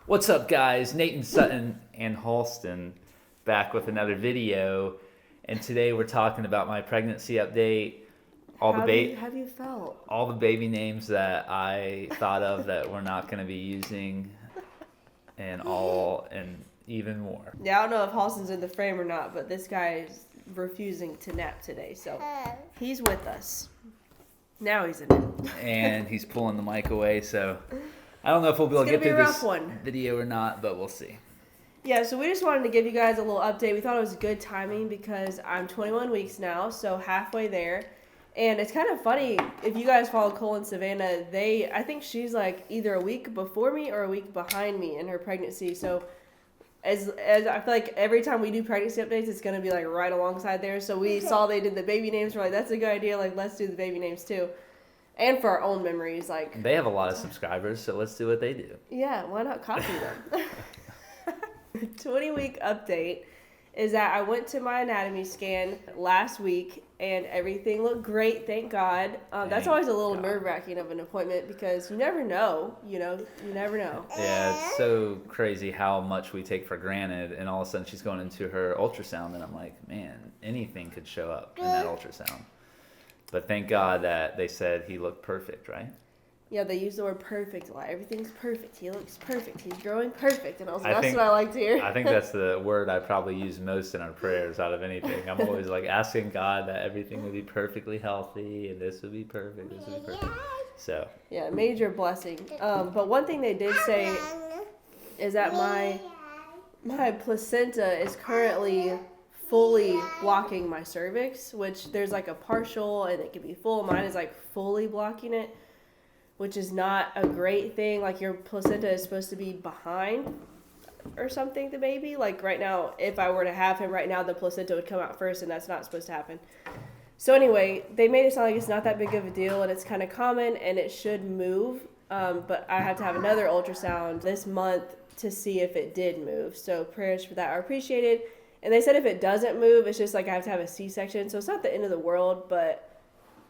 What's up, guys? Nathan, Sutton, and Halston back with another video, and today we're talking about my pregnancy update. How have you felt? All the baby names that I thought of that we're not going to be using, and even more. Yeah, I don't know if Halston's in the frame or not, but this guy is refusing to nap today, so he's with us. Now he's in it. And he's pulling the mic away, so I don't know if we'll be able to get through this video or not, but we'll see. Yeah, so we just wanted to give you guys a little update. We thought it was good timing because I'm 21 weeks now, so halfway there. And it's kind of funny, if you guys follow Cole and Savannah, I think she's like either a week before me or a week behind me in her pregnancy. So as I feel like every time we do pregnancy updates, it's going to be like right alongside there. So we saw they did the baby names. We're like, that's a good idea. Like, let's do the baby names too. And for our own memories, like... They have a lot of subscribers, so let's do what they do. Yeah, why not copy them? 20-week update is that I went to my anatomy scan last week, and everything looked great, thank God. That's always a little nerve-wracking of an appointment because you never know, you never know. Yeah, it's so crazy how much we take for granted, and all of a sudden she's going into her ultrasound, and I'm like, man, anything could show up in that ultrasound. But thank God that they said he looked perfect, right? Yeah, they used the word perfect a lot. Everything's perfect. He looks perfect. He's growing perfect. And I was like, that's what I like to hear. I think that's the word I probably use most in our prayers out of anything. I'm always like asking God that everything would be perfectly healthy and this would be perfect, this would be perfect. So. Yeah, major blessing. But one thing they did say is that my placenta is currently fully blocking my cervix, which there's like a partial and it can be full. Mine is like fully blocking it, which is not a great thing. Like your placenta is supposed to be behind or something, the baby. Like right now, if I were to have him right now, the placenta would come out first, and that's not supposed to happen. So anyway, they made it sound like it's not that big of a deal, and it's kind of common, and it should move. But I have to have another ultrasound this month to see if it did move. So prayers for that are appreciated. And they said if it doesn't move, it's just like I have to have a C-section. So it's not the end of the world, but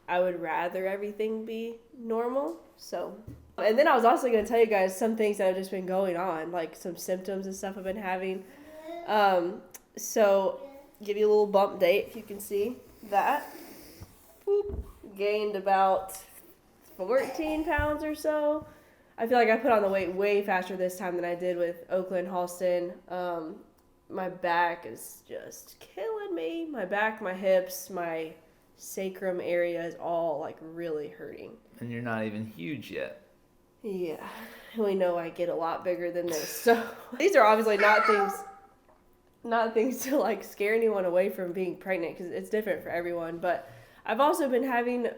I would rather everything be normal. So, and then I was also going to tell you guys some things that have just been going on, like some symptoms and stuff I've been having. So give you a little bump date if you can see that. Boop. Gained about 14 pounds or so. I feel like I put on the weight way faster this time than I did with Oakland, Halston. My back is just killing me. My back, my hips, my sacrum area is all like really hurting. And you're not even huge yet. Yeah, we know I get a lot bigger than this. So these are obviously not things to like scare anyone away from being pregnant because it's different for everyone. But I've also been having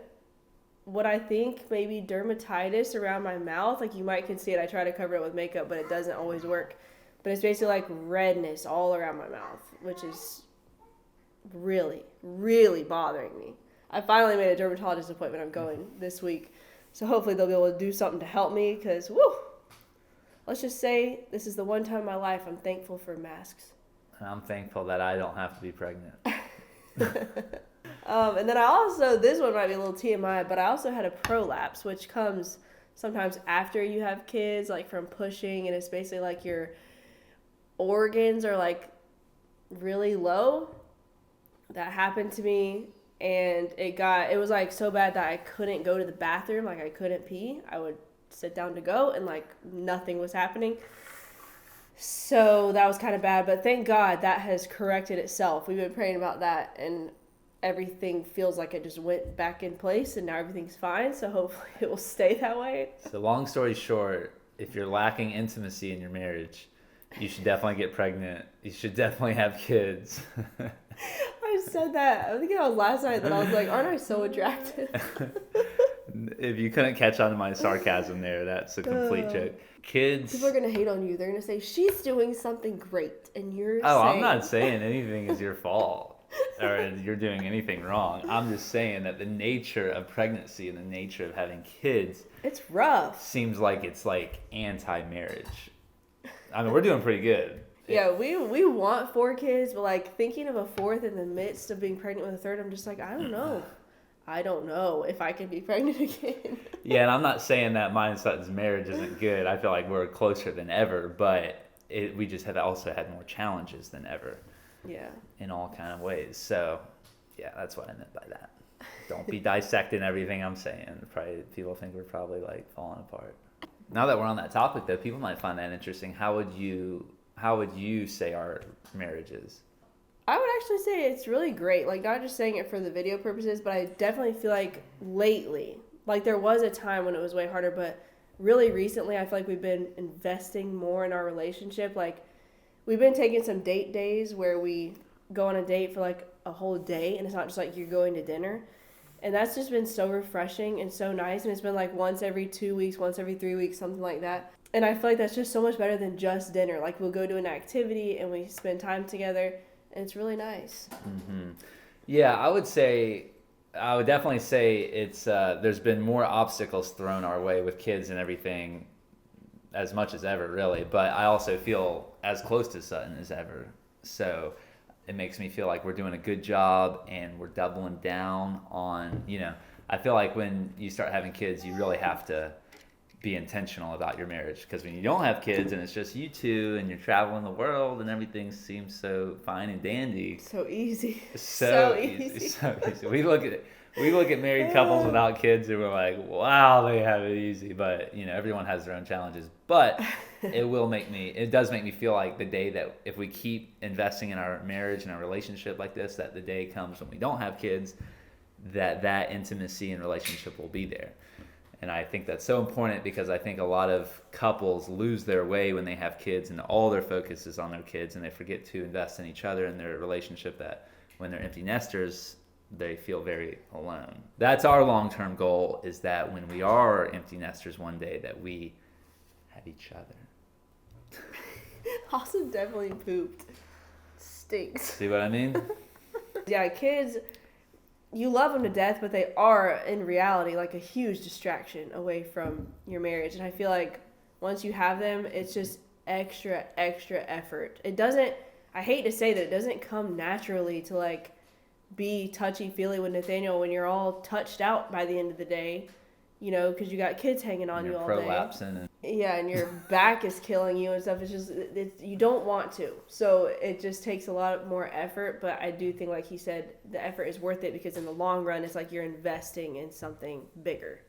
what I think maybe dermatitis around my mouth. Like you can see it. I try to cover it with makeup, but it doesn't always work. But it's basically like redness all around my mouth, which is really, really bothering me. I finally made a dermatologist appointment. I'm going this week. So hopefully they'll be able to do something to help me because, let's just say this is the one time in my life I'm thankful for masks. And I'm thankful that I don't have to be pregnant. And then I also, this one might be a little TMI, but I also had a prolapse, which comes sometimes after you have kids, like from pushing, and it's basically like your organs are like really low. That happened to me, and it was like so bad that I couldn't go to the bathroom. Like I couldn't pee. I would sit down to go and like nothing was happening. So that was kind of bad, but thank God that has corrected itself. We've been praying about that, and everything feels like it just went back in place, and now everything's fine. So hopefully it will stay that way. So long story short, if you're lacking intimacy in your marriage, you should definitely get pregnant. You should definitely have kids. I said that. I think it was last night that I was like, aren't I so attractive? If you couldn't catch on to my sarcasm there, that's a complete joke. Kids. People are going to hate on you. They're going to say, she's doing something great. And you're saying... I'm not saying anything is your fault or you're doing anything wrong. I'm just saying that the nature of pregnancy and the nature of having kids... It's rough. Seems like it's like anti-marriage. I mean, we're doing pretty good. Yeah, we want 4 kids, but like thinking of a 4th in the midst of being pregnant with a 3rd, I'm just like, I don't know. I don't know if I can be pregnant again. Yeah, and I'm not saying that mine and Sutton's marriage isn't good. I feel like we're closer than ever, but we just have also had more challenges than ever. Yeah. In all kind of ways. So, yeah, that's what I meant by that. Don't be dissecting everything I'm saying. Probably people think we're probably like falling apart. Now that we're on that topic, though, people might find that interesting. How would you say our marriage is? I would actually say it's really great. Like, not just saying it for the video purposes, but I definitely feel like lately, like there was a time when it was way harder, but really recently I feel like we've been investing more in our relationship. Like, we've been taking some date days where we go on a date for like a whole day, and it's not just like you're going to dinner. And that's just been so refreshing and so nice. And it's been like once every 2 weeks, once every 3 weeks, something like that. And I feel like that's just so much better than just dinner. Like, we'll go to an activity and we spend time together, and it's really nice. Mm-hmm. Yeah, I would definitely say it's there's been more obstacles thrown our way with kids and everything, as much as ever, really. But I also feel as close to Sutton as ever. So it makes me feel like we're doing a good job and we're doubling down on, I feel like when you start having kids, you really have to be intentional about your marriage, because when you don't have kids and it's just you two and you're traveling the world and everything seems so fine and dandy. So easy. So easy. We look at married couples without kids and we're like, wow, they have it easy. But everyone has their own challenges. But it does make me feel like the day that if we keep investing in our marriage and our relationship like this, that the day comes when we don't have kids, that intimacy and relationship will be there. And I think that's so important, because I think a lot of couples lose their way when they have kids and all their focus is on their kids, and they forget to invest in each other and their relationship, that when they're empty nesters, they feel very alone. That's our long-term goal, is that when we are empty nesters one day, that we have each other. Austin definitely pooped. Stinks. See what I mean? Yeah, kids, you love them to death, but they are, in reality, like a huge distraction away from your marriage. And I feel like once you have them, it's just extra effort. I hate to say that, it doesn't come naturally to like be touchy-feely with Nathaniel when you're all touched out by the end of the day, because you got kids hanging on you all day. Prolapsing. Yeah, and your back is killing you and stuff. It's just, you don't want to. So it just takes a lot more effort. But I do think, like he said, the effort is worth it, because in the long run, it's like you're investing in something bigger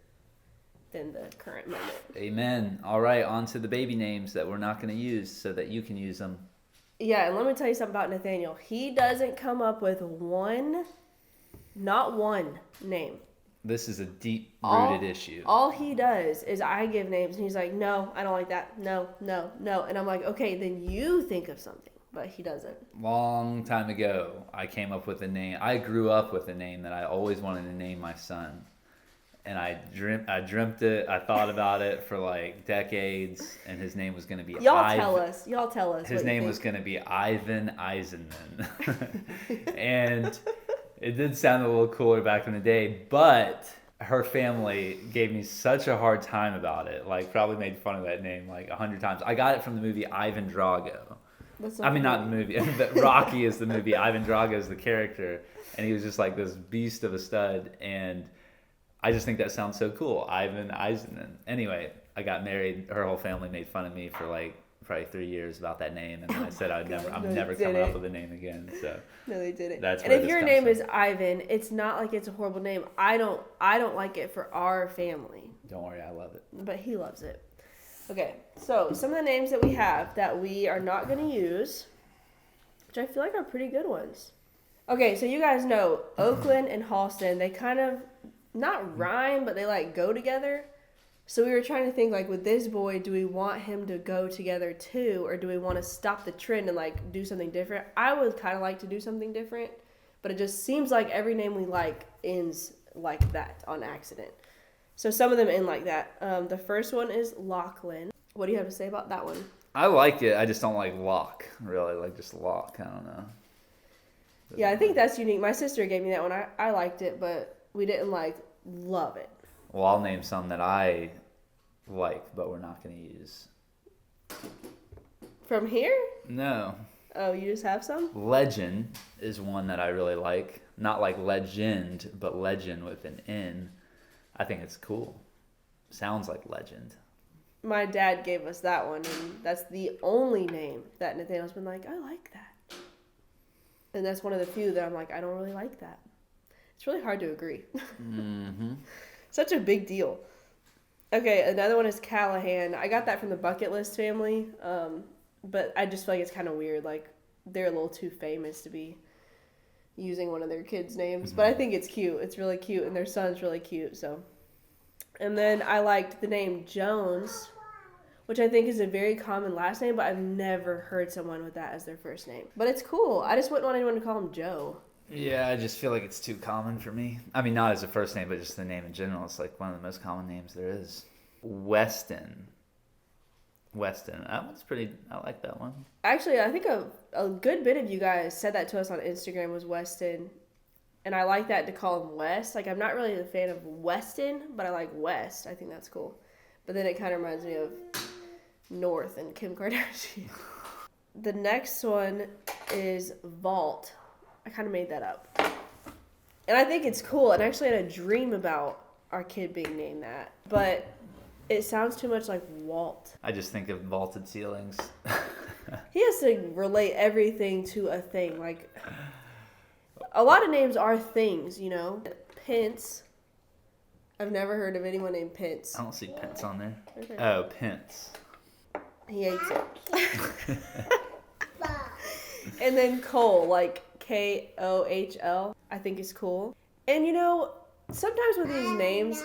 than the current moment. Amen. All right, on to the baby names that we're not going to use so that you can use them. Yeah, and let me tell you something about Nathaniel. He doesn't come up with not one name. This is a deep-rooted issue. All he does is I give names, and he's like, no, I don't like that. No. And I'm like, okay, then you think of something. But he doesn't. Long time ago, I came up with a name. I grew up with a name that I always wanted to name my son. And I dreamt it. I thought about it for like decades, and his name was going to be Y'all tell us. His name was going to be Ivan Eisenman. And it did sound a little cooler back in the day, but her family gave me such a hard time about it. Like, probably made fun of that name like 100 times. I got it from the movie Ivan Drago. Not the movie, but Rocky is the movie. Ivan Drago is the character, and he was just like this beast of a stud. And I just think that sounds so cool, Ivan Eisenman. Anyway, I got married. Her whole family made fun of me for like probably 3 years about that name, and then I said I'm never coming up with a name again. So no, they didn't. That's and if your name is Ivan, it's not like it's a horrible name. I don't like it for our family. Don't worry, I love it. But he loves it. Okay, so some of the names that we have that we are not going to use, which I feel like are pretty good ones. Okay, so you guys know Oakland and Halston, they kind of not rhyme, but they like go together. So we were trying to think, like, with this boy, do we want him to go together too, or do we want to stop the trend and like do something different? I would kind of like to do something different, but it just seems like every name we like ends like that on accident. So some of them end like that. The first one is Lachlan. What do you have to say about that one? I like it. I just don't like Locke, really. Like, just Locke. I don't know. Yeah, I think that's unique. My sister gave me that one. I liked it, but we didn't love it. Well, I'll name some that I like, but we're not going to use. From here? No. Oh, you just have some? Legend is one that I really like. not like legend, but legend with an N. I think it's cool. Sounds like legend. My dad gave us that one, and that's the only name that Nathaniel's been like, I like that. And that's one of the few that I'm like, I don't really like that. It's really hard to agree. Mm-hmm. Such a big deal. Okay, another one is Callahan. I got that from the Bucket List family, but I just feel like it's kind of weird. Like, they're a little too famous to be using one of their kids' names. Mm-hmm. But I think it's cute. It's really cute, and their son's really cute, so. And then I liked the name Jones, which I think is a very common last name, but I've never heard someone with that as their first name. But it's cool. I just wouldn't want anyone to call him Joe. Yeah, I just feel like it's too common for me. I mean, not as a first name, but just the name in general. It's like one of the most common names there is. Weston. That one's pretty, I like that one. Actually, I think a good bit of you guys said that to us on Instagram was Weston. And I like that to call him West. Like, I'm not really a fan of Weston, but I like West. I think that's cool. But then it kind of reminds me of North and Kim Kardashian. The next one is Vault. I kind of made that up. And I think it's cool. And I actually had a dream about our kid being named that. But it sounds too much like Walt. I just think of vaulted ceilings. He has to relate everything to a thing. Like, a lot of names are things, you know? Pence. I've never heard of anyone named Pence. I don't see Pence on there. Okay. Oh, Pence. He hates it. And then Cole, like Kohl, I think is cool. And you know, sometimes with these names,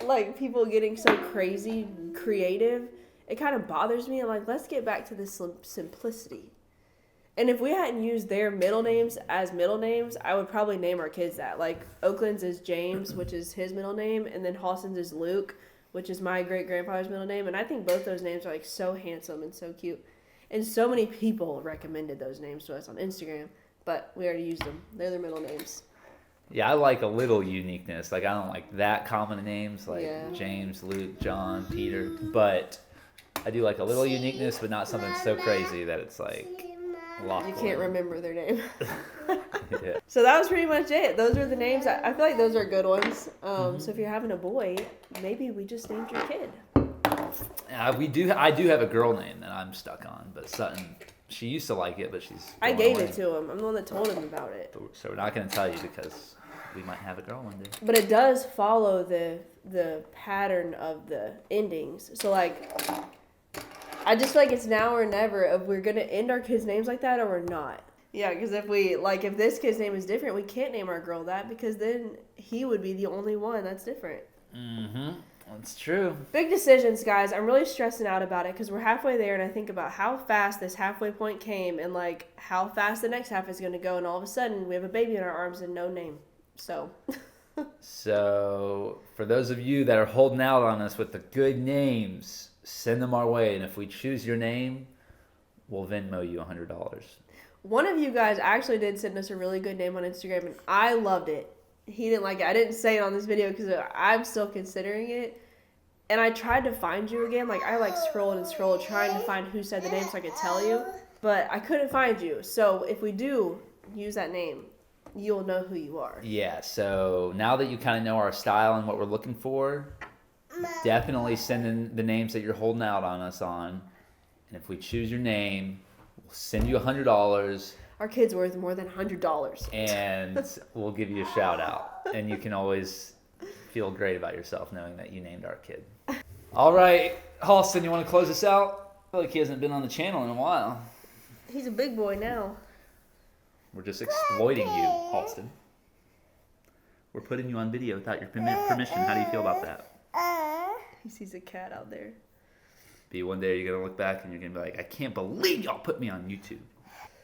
like people getting so crazy creative, it kind of bothers me. I'm like, let's get back to this simplicity. And if we hadn't used their middle names as middle names, I would probably name our kids that. Like, Oakland's is James, which is his middle name, and then Halston's is Luke, which is my great-grandfather's middle name. And I think both those names are, like, so handsome and so cute. And so many people recommended those names to us on Instagram, but we already used them. They're their middle names. Yeah, I like a little uniqueness. Like, I don't like that common names, like Yeah. James, Luke, John, Peter. But I do like a little uniqueness, but not something so crazy that it's, like, locked. You can't remember their name. Yeah. So that was pretty much it. Those are the names. I feel like those are good ones. So if you're having a boy, maybe we just named your kid. I do have a girl name that I'm stuck on, but Sutton, she used to like it, but she's I going gave away. it to him. I'm the one that told him about it. So we're not going to tell you because we might have a girl one day. But it does follow the pattern of the endings. So, like, I just feel like it's now or never if we're going to end our kids' names like that or we're not. Yeah, because if this kid's name is different, we can't name our girl that because then he would be the only one that's different. Mm-hmm. That's true. Big decisions, guys. I'm really stressing out about it because we're halfway there and I think about how fast this halfway point came and, like, how fast the next half is going to go. And all of a sudden, we have a baby in our arms and no name. So... So, for those of you that are holding out on us with the good names, send them our way. And if we choose your name, we'll Venmo you $100. One of you guys actually did send us a really good name on Instagram, and I loved it. He didn't like it. I didn't say it on this video because I'm still considering it. And I tried to find you again. Like, I, scrolled and scrolled trying to find who said the name so I could tell you. But I couldn't find you. So, if we do use that name, you'll know who you are. Yeah, so now that you kind of know our style and what we're looking for, definitely send in the names that you're holding out on us on. And if we choose your name, we'll send you $100. Our kid's worth more than $100. And we'll give you a shout out. And you can always feel great about yourself knowing that you named our kid. All right, Halston, you want to close us out? I feel like he hasn't been on the channel in a while. He's a big boy now. We're just exploiting you, Halston. We're putting you on video without your permission. How do you feel about that? He sees a cat out there. Be one day you're going to look back and you're going to be like, I can't believe y'all put me on YouTube.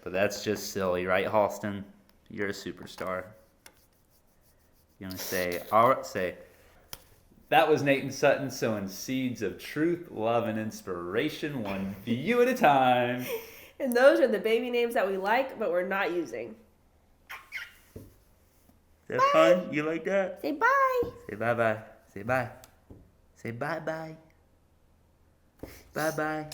But that's just silly, right, Halston? You're a superstar. You want to say, all right, say, that was Nate and Sutton sowing seeds of truth, love, and inspiration, one view at a time. And those are the baby names that we like, but we're not using. Is that fun? You like that? Say bye. Say bye-bye. Say bye. Say bye-bye. Bye-bye.